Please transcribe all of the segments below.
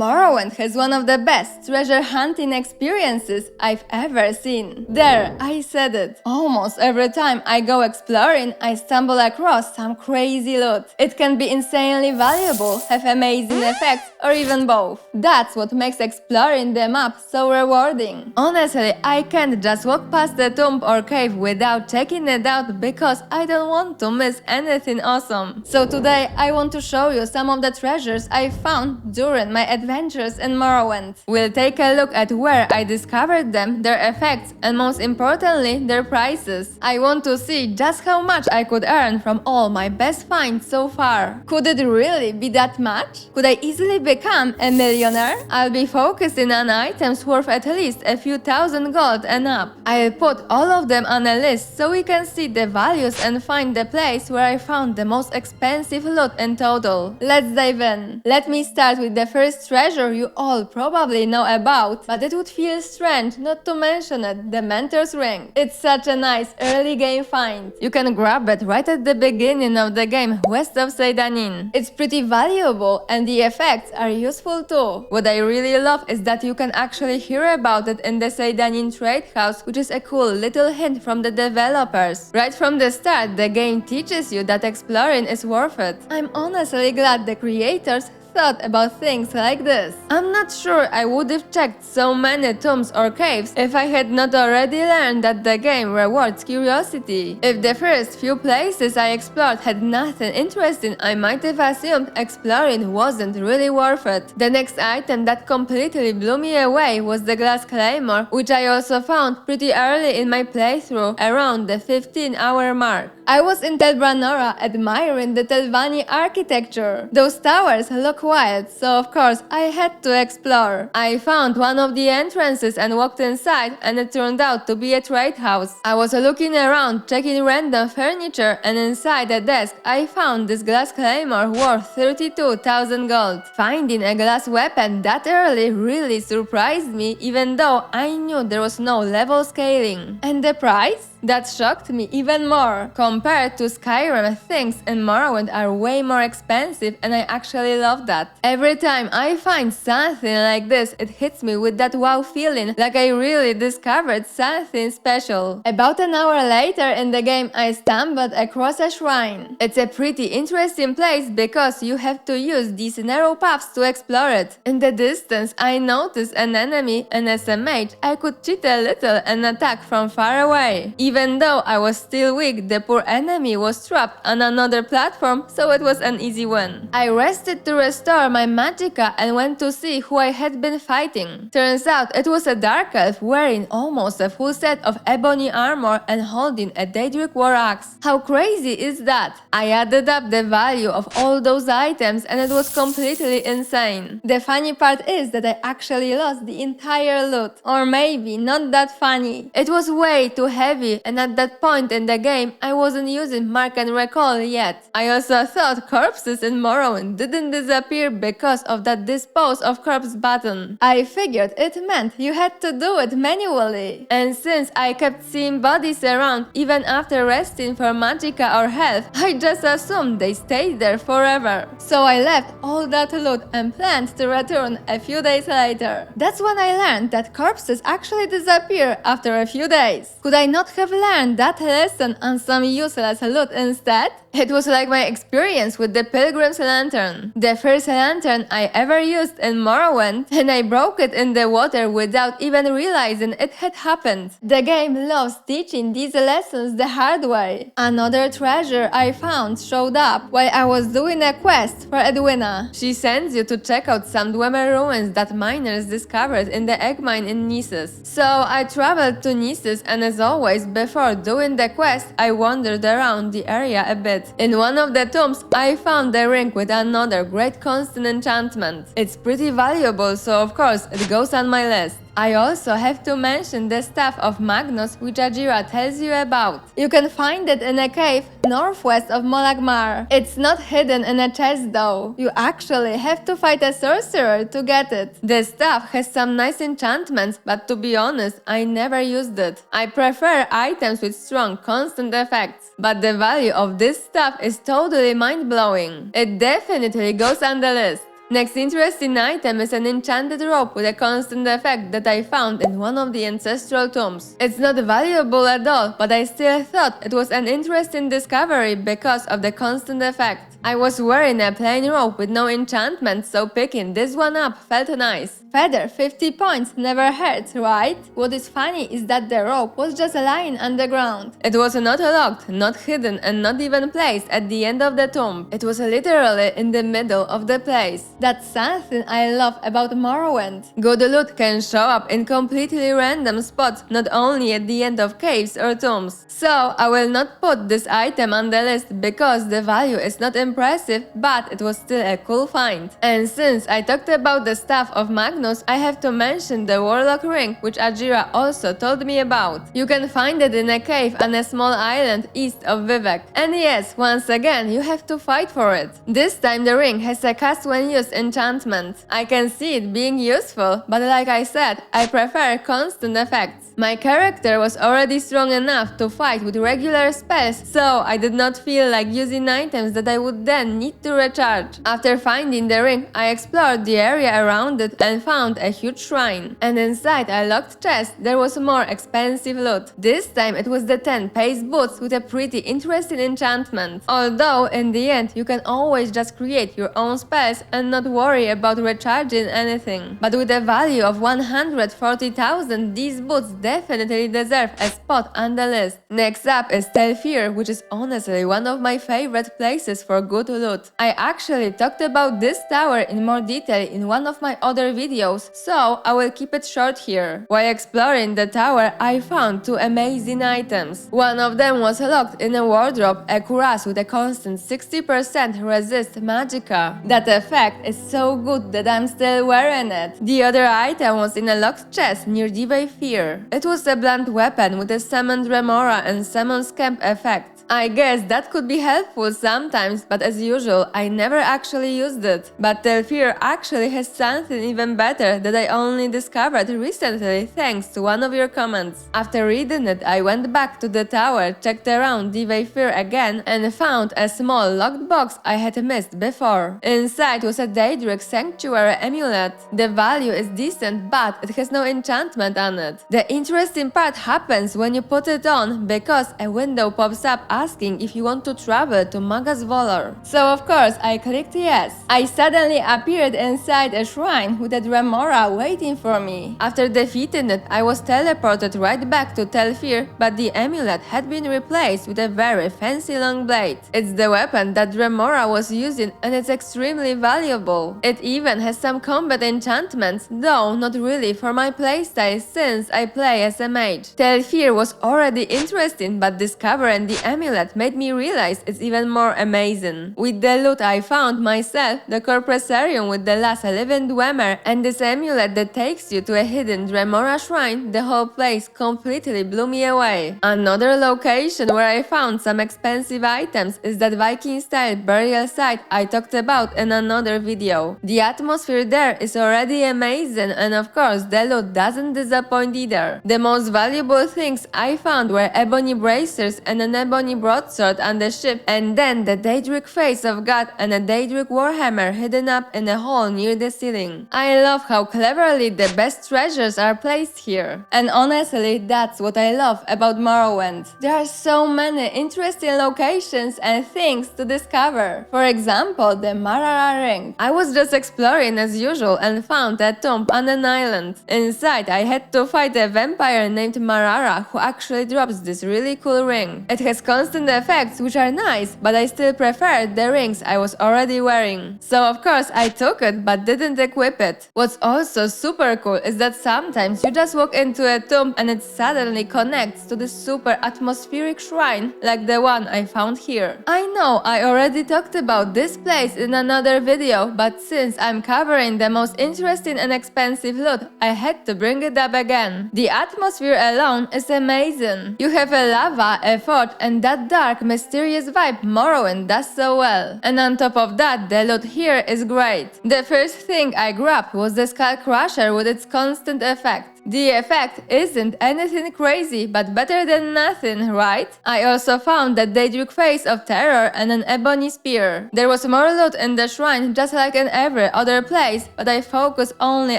Morrowind has one of the best treasure hunting experiences I've ever seen. There, I said it. Almost every time I go exploring, I stumble across some crazy loot. It can be insanely valuable, have amazing effects, or even both. That's what makes exploring the map so rewarding. Honestly, I can't just walk past the tomb or cave without checking it out because I don't want to miss anything awesome. So today, I want to show you some of the treasures I found during my adventures in Morrowind. We'll take a look at where I discovered them, their effects, and most importantly, their prices. I want to see just how much I could earn from all my best finds so far. Could it really be that much? Could I easily become a millionaire? I'll be focusing on items worth at least a few thousand gold and up. I'll put all of them on a list so we can see the values and find the place where I found the most expensive loot in total. Let's dive in. Let me start with the first treasure you all probably know about, but it would feel strange not to mention it, the Mentor's Ring. It's such a nice early game find. You can grab it right at the beginning of the game west of Seydanin. It's pretty valuable and the effects are useful too. What I really love is that you can actually hear about it in the Seydanin trade house, which is a cool little hint from the developers. Right from the start, the game teaches you that exploring is worth it. I'm honestly glad the creators thought about things like this. I'm not sure I would have checked so many tombs or caves if I had not already learned that the game rewards curiosity. If the first few places I explored had nothing interesting, I might have assumed exploring wasn't really worth it. The next item that completely blew me away was the glass claymore, which I also found pretty early in my playthrough, around the 15-hour mark. I was in Tel Branora admiring the Telvanni architecture. Those towers look wild, so of course I had to explore. I found one of the entrances and walked inside, and it turned out to be a trade house. I was looking around, checking random furniture, and inside a desk I found this glass claymore worth 32,000 gold. Finding a glass weapon that early really surprised me, even though I knew there was no level scaling. And the price? That shocked me even more. Compared to Skyrim, things in Morrowind are way more expensive, and I actually love that. Every time I find something like this, it hits me with that wow feeling, like I really discovered something special. About an hour later in the game, I stumbled across a shrine. It's a pretty interesting place because you have to use these narrow paths to explore it. In the distance, I noticed an enemy, and as a mage, I could cheat a little and attack from far away. Even though I was still weak, the poor enemy was trapped on another platform, so it was an easy win. I rested to restore my magicka and went to see who I had been fighting. Turns out it was a dark elf wearing almost a full set of ebony armor and holding a Daedric war axe. How crazy is that? I added up the value of all those items and it was completely insane. The funny part is that I actually lost the entire loot. Or maybe not that funny. It was way too heavy, and at that point in the game, I wasn't using Mark and Recall yet. I also thought corpses in Morrowind didn't disappear because of that Dispose of Corpse button. I figured it meant you had to do it manually. And since I kept seeing bodies around even after resting for magicka or health, I just assumed they stayed there forever. So I left all that loot and planned to return a few days later. That's when I learned that corpses actually disappear after a few days. Could I not have learned that lesson on some useless loot instead? It was like my experience with the Pilgrim's Lantern. The first lantern I ever used in Morrowind, and I broke it in the water without even realizing it had happened. The game loves teaching these lessons the hard way. Another treasure I found showed up while I was doing a quest for Edwina. She sends you to check out some Dwemer ruins that miners discovered in the egg mine in Nissus. So I traveled to Nissus, and as always, before doing the quest, I wandered around the area a bit. In one of the tombs, I found the ring with another great constant enchantment. It's pretty valuable, so of course it goes on my list. I also have to mention the Staff of Magnus, which Ajira tells you about. You can find it in a cave northwest of Molagmar. It's not hidden in a chest though. You actually have to fight a sorcerer to get it. The staff has some nice enchantments, but to be honest, I never used it. I prefer items with strong constant effects, but the value of this stuff is totally mind-blowing. It definitely goes on the list. Next interesting item is an enchanted rope with a constant effect that I found in one of the ancestral tombs. It's not valuable at all, but I still thought it was an interesting discovery because of the constant effect. I was wearing a plain rope with no enchantment, so picking this one up felt nice. Feather, 50 points, never hurts, right? What is funny is that the rope was just lying underground. It was not locked, not hidden, and not even placed at the end of the tomb. It was literally in the middle of the place. That's something I love about Morrowind. Good loot can show up in completely random spots, not only at the end of caves or tombs. So I will not put this item on the list because the value is not impressive, but it was still a cool find. And since I talked about the staff of Magnus, I have to mention the Warlock ring, which Ajira also told me about. You can find it in a cave on a small island east of Vivek. And yes, once again, you have to fight for it. This time the ring has a cast when used enchantment. I can see it being useful, but like I said, I prefer constant effects. My character was already strong enough to fight with regular spells, so I did not feel like using items that I would then need to recharge. After finding the ring, I explored the area around it and found a huge shrine. And inside a locked chest, there was more expensive loot. This time it was the 10 pace boots with a pretty interesting enchantment. Although in the end you can always just create your own spells and not worry about recharging anything. But with a value of 140,000, these boots definitely deserve a spot on the list. Next up is Telfir, which is honestly one of my favorite places for good loot. I actually talked about this tower in more detail in one of my other videos, so I will keep it short here. While exploring the tower, I found two amazing items. One of them was locked in a wardrobe, a cuirass with a constant 60% resist magicka. That effect is so good that I'm still wearing it. The other item was in a locked chest near Fear. It was a blunt weapon with a summoned remora and summoned camp effect. I guess that could be helpful sometimes, but as usual, I never actually used it. But Telfir actually has something even better that I only discovered recently thanks to one of your comments. After reading it, I went back to the tower, checked around Fear again, and found a small locked box I had missed before. Inside was a Daedric Sanctuary amulet. The value is decent, but it has no enchantment on it. The interesting part happens when you put it on, because a window pops up asking if you want to travel to Magas Volor. So of course I clicked yes. I suddenly appeared inside a shrine with a remora waiting for me. After defeating it, I was teleported right back to Telfir, but the amulet had been replaced with a very fancy long blade. It's the weapon that remora was using and it's extremely valuable. It even has some combat enchantments, though not really for my playstyle since I play as a mage. Telfir was already interesting, but discovering the amulet made me realize it's even more amazing. With the loot I found myself, the Corpresarium with the last living Dwemer, and this amulet that takes you to a hidden Dremora shrine, the whole place completely blew me away. Another location where I found some expensive items is that Viking-style burial site I talked about in another video. The atmosphere there is already amazing, and of course the loot doesn't disappoint either. The most valuable things I found were ebony bracers and an ebony broadsword on the ship, and then the Daedric face of God and a Daedric warhammer hidden up in a hole near the ceiling. I love how cleverly the best treasures are placed here. And honestly, that's what I love about Morrowind. There are so many interesting locations and things to discover. For example, the Marara ring. I was just exploring as usual and found a tomb on an island. Inside, I had to fight a vampire named Marara who actually drops this really cool ring. It has constant effects which are nice, but I still preferred the rings I was already wearing. So of course I took it but didn't equip it. What's also super cool is that sometimes you just walk into a tomb and it suddenly connects to this super atmospheric shrine like the one I found here. I know I already talked about this place in another video, but since I'm covering the most interesting and expensive loot, I had to bring it up again. The atmosphere alone is amazing. You have a lava, a fort, and that dark, mysterious vibe Morrowind does so well. And on top of that, the loot here is great. The first thing I grabbed was the Skull Crusher with its constant effect. The effect isn't anything crazy, but better than nothing, right? I also found that Daedric face of terror and an ebony spear. There was more loot in the shrine just like in every other place, but I focused only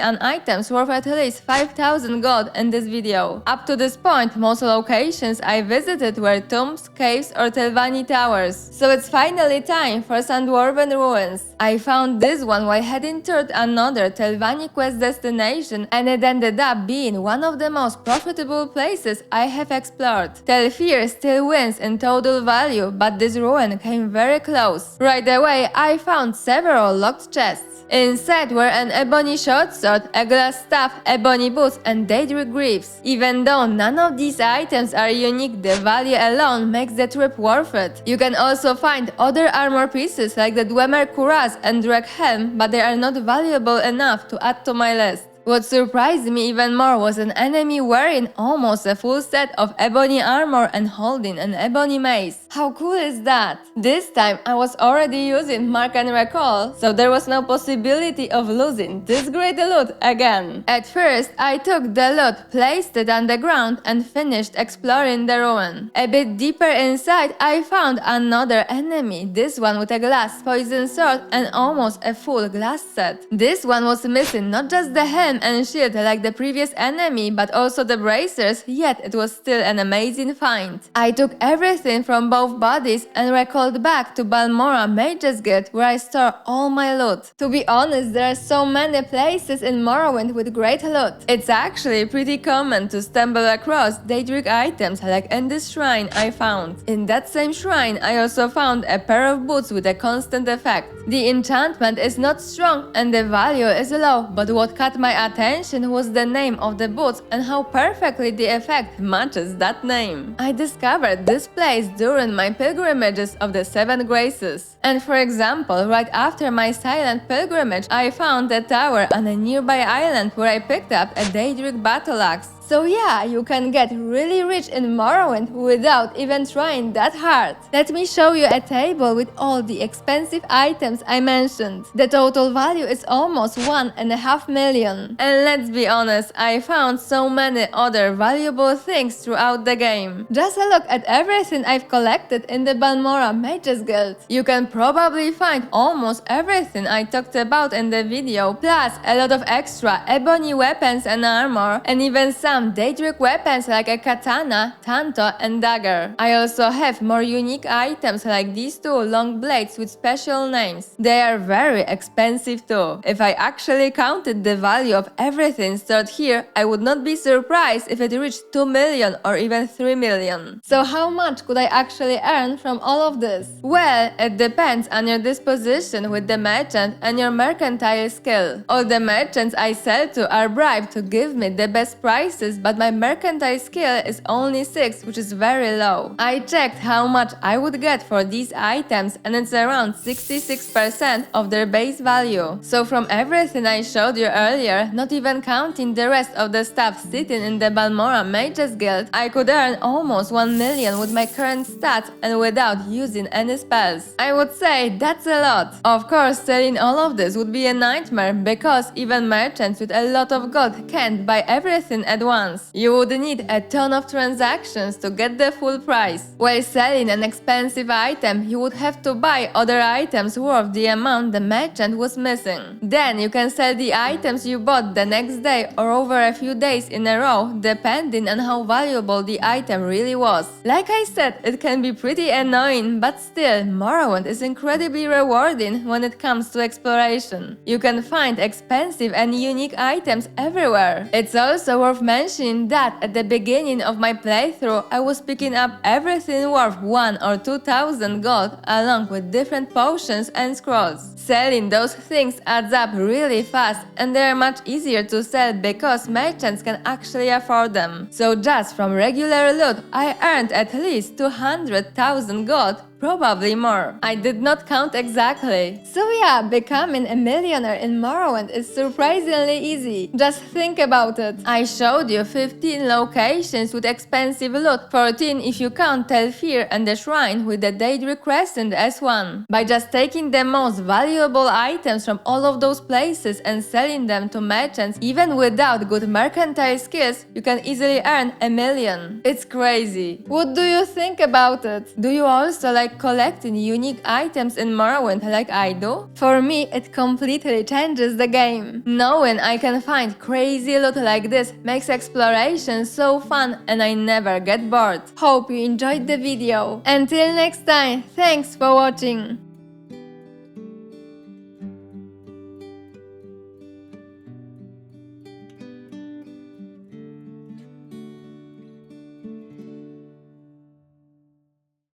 on items worth at least 5,000 gold in this video. Up to this point, most locations I visited were tombs, caves or Telvanni towers. So it's finally time for some dwarven ruins. I found this one while heading toward another Telvanni quest destination, and it ended up being one of the most profitable places I have explored. Telfir still wins in total value, but this ruin came very close. Right away, I found several locked chests. Inside were an ebony short sword, a glass staff, ebony boots, and Daedric greaves. Even though none of these items are unique, the value alone makes the trip worth it. You can also find other armor pieces like the Dwemer cuirass and Drake helm, but they are not valuable enough to add to my list. What surprised me even more was an enemy wearing almost a full set of ebony armor and holding an ebony mace. How cool is that? This time I was already using Mark and Recall, so there was no possibility of losing this great loot again. At first, I took the loot, placed it on the ground, and finished exploring the ruin. A bit deeper inside, I found another enemy, this one with a glass poison sword and almost a full glass set. This one was missing not just the helm and shield like the previous enemy, but also the bracers, yet it was still an amazing find. I took everything from both bodies and recalled back to Balmora Mage's Guild, where I store all my loot. To be honest, there are so many places in Morrowind with great loot. It's actually pretty common to stumble across Daedric items like in this shrine I found. In that same shrine, I also found a pair of boots with a constant effect. The enchantment is not strong and the value is low, but what caught my attention was the name of the boots and how perfectly the effect matches that name. I discovered this place during my pilgrimages of the 7 Graces. And for example, right after my silent pilgrimage, I found a tower on a nearby island where I picked up a Daedric battle axe. So yeah, you can get really rich in Morrowind without even trying that hard. Let me show you a table with all the expensive items I mentioned. The total value is almost 1.5 million. And let's be honest, I found so many other valuable things throughout the game. Just a look at everything I've collected in the Balmora Mage's Guild. You can probably find almost everything I talked about in the video, plus a lot of extra ebony weapons and armor, and even some Daedric weapons like a katana, tanto, and dagger. I also have more unique items like these 2 long blades with special names. They are very expensive too. If I actually counted the value of everything stored here, I would not be surprised if it reached 2 million or even 3 million. So how much could I actually earn from all of this? Well, it depends on your disposition with the merchant and your mercantile skill. All the merchants I sell to are bribed to give me the best prices, but my mercantile skill is only 6, which is very low. I checked how much I would get for these items and it's around 66% of their base value. So from everything I showed you earlier, not even counting the rest of the stuff sitting in the Balmora Mage's Guild, I could earn almost 1 million with my current stats and without using any spells. I would say that's a lot. Of course, selling all of this would be a nightmare because even merchants with a lot of gold can't buy everything at once. You would need a ton of transactions to get the full price. While selling an expensive item, you would have to buy other items worth the amount the merchant was missing. Then you can sell the items you bought the next day or over a few days in a row, depending on how valuable the item really was. Like I said, it can be pretty annoying, but still, Morrowind is incredibly rewarding when it comes to exploration. You can find expensive and unique items everywhere. It's also worth mentioning that at the beginning of my playthrough, I was picking up everything worth 1,000 or 2,000 gold along with different potions and scrolls. Selling those things adds up really fast and they are much easier to sell because merchants can actually afford them. So just from regular loot, I earned at least 200,000 gold probably more. I did not count exactly. So yeah, becoming a millionaire in Morrowind is surprisingly easy. Just think about it. I showed you 15 locations with expensive loot, 14 if you count Telfir and the shrine with the Daedric Crescent as one. By just taking the most valuable items from all of those places and selling them to merchants, even without good mercantile skills, you can easily earn $1 million. It's crazy. What do you think about it? Do you also like collecting unique items in Morrowind like I do? For me, it completely changes the game. Knowing I can find crazy loot like this makes exploration so fun and I never get bored. Hope you enjoyed the video. Until next time, thanks for watching.